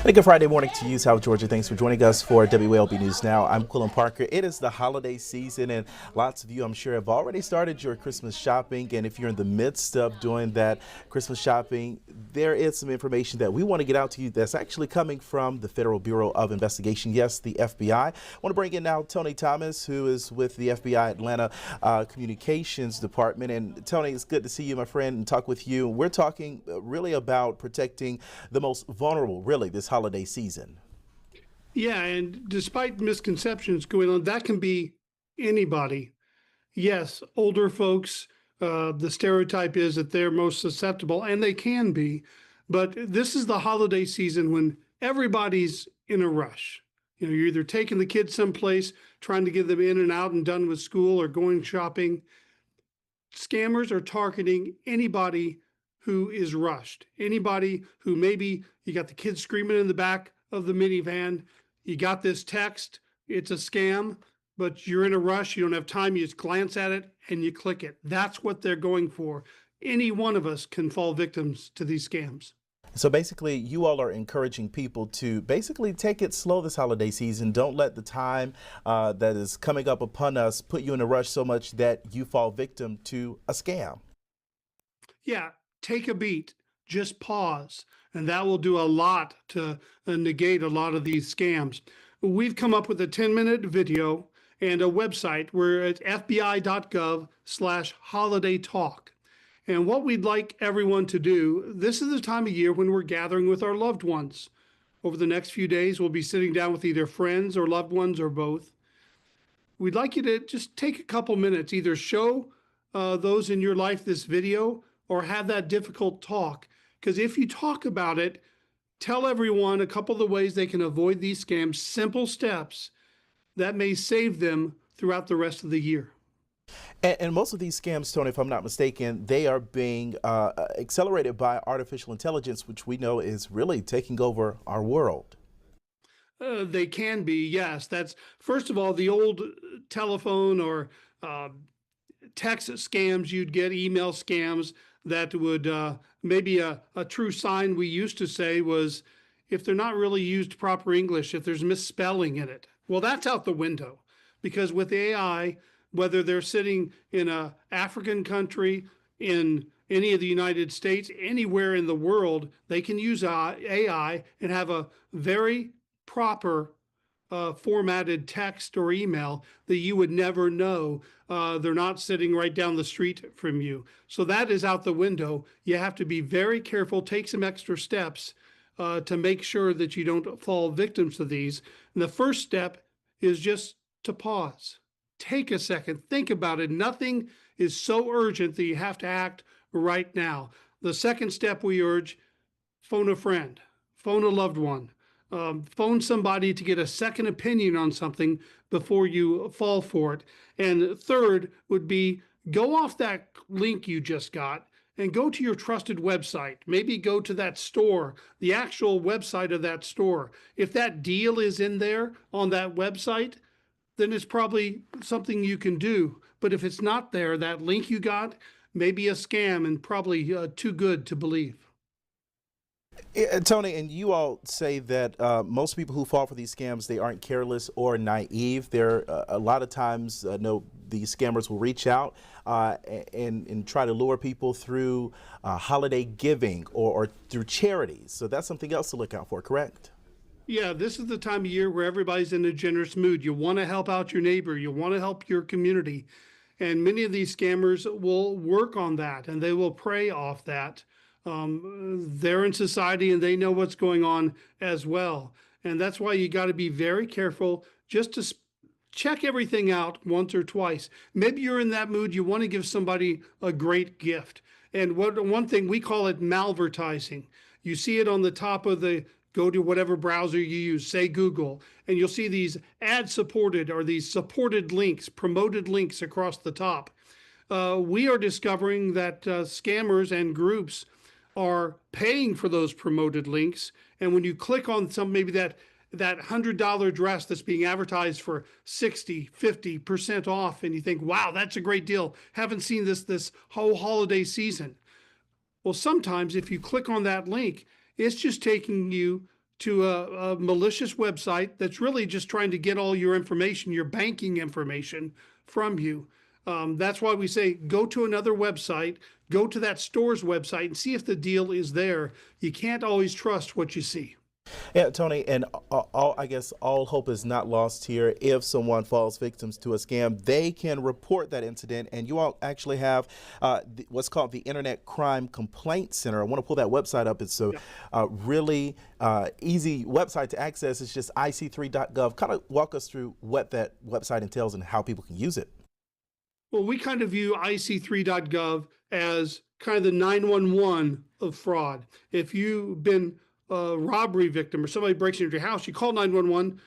Hey, good Friday morning to you, South Georgia. Thanks for joining us for WLB News Now. I'm Quillen Parker. It is the holiday season, and lots of you, I'm sure, have already started your Christmas shopping. And if you're in the midst of doing that Christmas shopping, there is some information that we want to get out to you that's actually coming from the Federal Bureau of Investigation. Yes, the FBI. I want to bring in now Tony Thomas, who is with the FBI Atlanta Communications Department. And Tony, it's good to see you, my friend, and talk with you. We're talking really about protecting the most vulnerable, really, this holiday season. Yeah, and despite misconceptions going on, that can be anybody. Yes, older folks, the stereotype is that they're most susceptible, and they can be. But this is the holiday season when everybody's in a rush. You know, you're either taking the kids someplace, trying to get them in and out and done with school, or going shopping. Scammers are targeting anybody who is rushed, anybody who maybe you got the kids screaming in the back of the minivan, you got this text, it's a scam, but you're in a rush, you don't have time, you just glance at it and you click it. That's what they're going for. Any one of us can fall victims to these scams. So basically, you all are encouraging people to basically take it slow this holiday season. Don't let the time that is coming up upon us put you in a rush so much that you fall victim to a scam. Yeah, take a beat, just pause, and that will do a lot to negate a lot of these scams. We've come up with a 10-minute video and a website. We're at fbi.gov/holiday talk. And what we'd like everyone to do, this is the time of year when we're gathering with our loved ones. Over the next few days, we'll be sitting down with either friends or loved ones or both. We'd like you to just take a couple minutes, either show those in your life this video or have that difficult talk. Because if you talk about it, tell everyone a couple of the ways they can avoid these scams, simple steps that may save them throughout the rest of the year. And most of these scams, Tony, if I'm not mistaken, they are being accelerated by artificial intelligence, which we know is really taking over our world. They can be, yes. That's, first of all, the old telephone or text scams you'd get, email scams that would maybe a true sign we used to say was if they're not really used proper English, if there's misspelling in it. Well, that's out the window because with AI, whether they're sitting in an African country, in any of the United States, anywhere in the world, they can use AI and have a very proper formatted text or email that you would never know. They're not sitting right down the street from you. So that is out the window. You have to be very careful, take some extra steps to make sure that you don't fall victim to these. And the first step is just to pause. Take a second, think about it. Nothing is so urgent that you have to act right now. The second step we urge, phone a friend, phone a loved one, phone somebody to get a second opinion on something before you fall for it. And third would be go off that link you just got and go to your trusted website. Maybe go to that store, the actual website of that store. If that deal is in there on that website, then it's probably something you can do. But if it's not there, that link you got may be a scam and probably too good to believe. Tony, and you all say that most people who fall for these scams, they aren't careless or naive. There a lot of times, no, these scammers will reach out and try to lure people through holiday giving or through charities. So that's something else to look out for, correct? Yeah, this is the time of year where everybody's in a generous mood. You want to help out your neighbor. You want to help your community. And many of these scammers will work on that and they will prey off that. They're in society and they know what's going on as well. And that's why you got to be very careful just to check everything out once or twice. Maybe you're in that mood. You want to give somebody a great gift. And one thing we call it malvertising. You see it on the top of go to whatever browser you use, say Google, and you'll see these ad-supported or these supported links, promoted links across the top. We are discovering that scammers and groups are paying for those promoted links. And when you click on maybe that $100 dress that's being advertised for 60, 50% off, and you think, wow, that's a great deal. Haven't seen this whole holiday season. Well, sometimes if you click on that link, it's just taking you to a malicious website that's really just trying to get all your information, your banking information from you. That's why we say go to another website, go to that store's website and see if the deal is there. You can't always trust what you see. Yeah, Tony, and I guess all hope is not lost here. If someone falls victims to a scam, they can report that incident, and you all actually have what's called the Internet Crime Complaint Center. I want to pull that website up. It's a really easy website to access. It's just ic3.gov. Kind of walk us through what that website entails and how people can use it. Well, we kind of view ic3.gov as kind of the 911 of fraud. If you've been a robbery victim or somebody breaks into your house, you call 911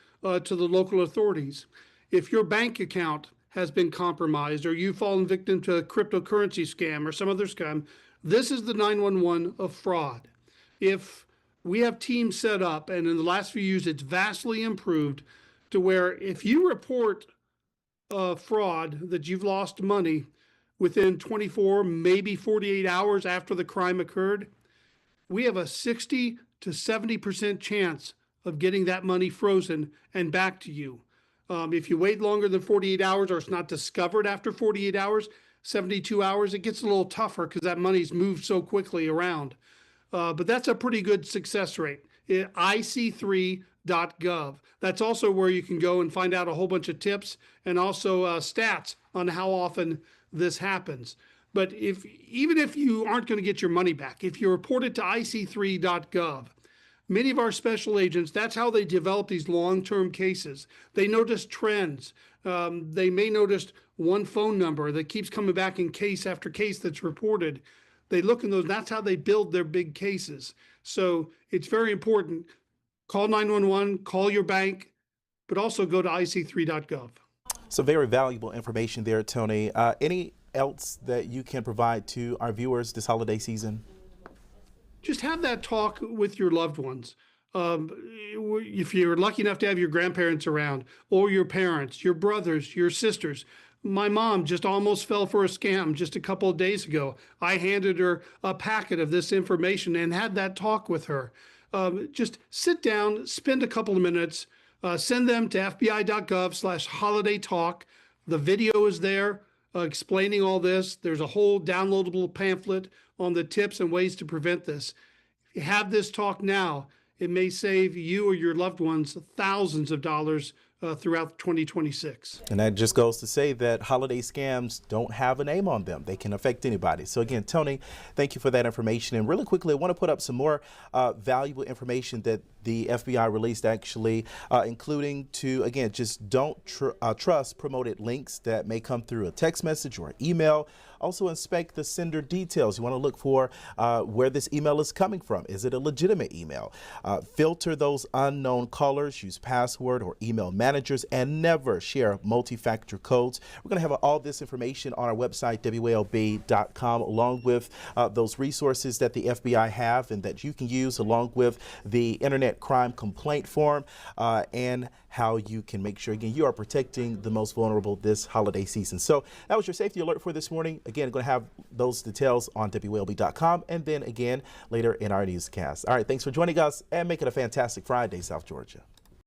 to the local authorities. If your bank account has been compromised or you've fallen victim to a cryptocurrency scam or some other scam, this is the 911 of fraud. If we have teams set up, and in the last few years, it's vastly improved to where if you report fraud that you've lost money within 24, maybe 48 hours after the crime occurred, we have a 60 to 70% chance of getting that money frozen and back to you. If you wait longer than 48 hours or it's not discovered after 48 hours, 72 hours, it gets a little tougher because that money's moved so quickly around. But that's a pretty good success rate. ic3.gov. That's also where you can go and find out a whole bunch of tips and also stats on how often this happens. But even if you aren't going to get your money back, if you report it to ic3.gov, many of our special agents, that's how they develop these long-term cases. They notice trends. They may notice one phone number that keeps coming back in case after case that's reported. They look in those, that's how they build their big cases. So it's very important. Call 911, call your bank, but also go to ic3.gov. So very valuable information there, Tony. Any else that you can provide to our viewers this holiday season? Just have that talk with your loved ones. If you're lucky enough to have your grandparents around, or your parents, your brothers, your sisters. My mom just almost fell for a scam just a couple of days ago. I handed her a packet of this information and had that talk with her. Just sit down, spend a couple of minutes, send them to fbi.gov/holiday talk. The video is there explaining all this. There's a whole downloadable pamphlet on the tips and ways to prevent this. If you have this talk now, it may save you or your loved ones thousands of dollars throughout 2026. And that just goes to say that holiday scams don't have a name on them. They can affect anybody. So again, Tony, thank you for that information. And really quickly, I want to put up some more valuable information that the FBI released, actually, including to, again, just don't trust promoted links that may come through a text message or email. Also inspect the sender details. You want to look for where this email is coming from. Is it a legitimate email? Filter those unknown callers, use password or email managers, and never share multi-factor codes. We're going to have all this information on our website, WALB.com, along with those resources that the FBI have and that you can use, along with the Internet Crime Complaint Form, and how you can make sure, again, you are protecting the most vulnerable this holiday season. So that was your safety alert for this morning. Again, I'm going to have those details on WALB.com and then again later in our newscast. All right, thanks for joining us and make it a fantastic Friday, South Georgia.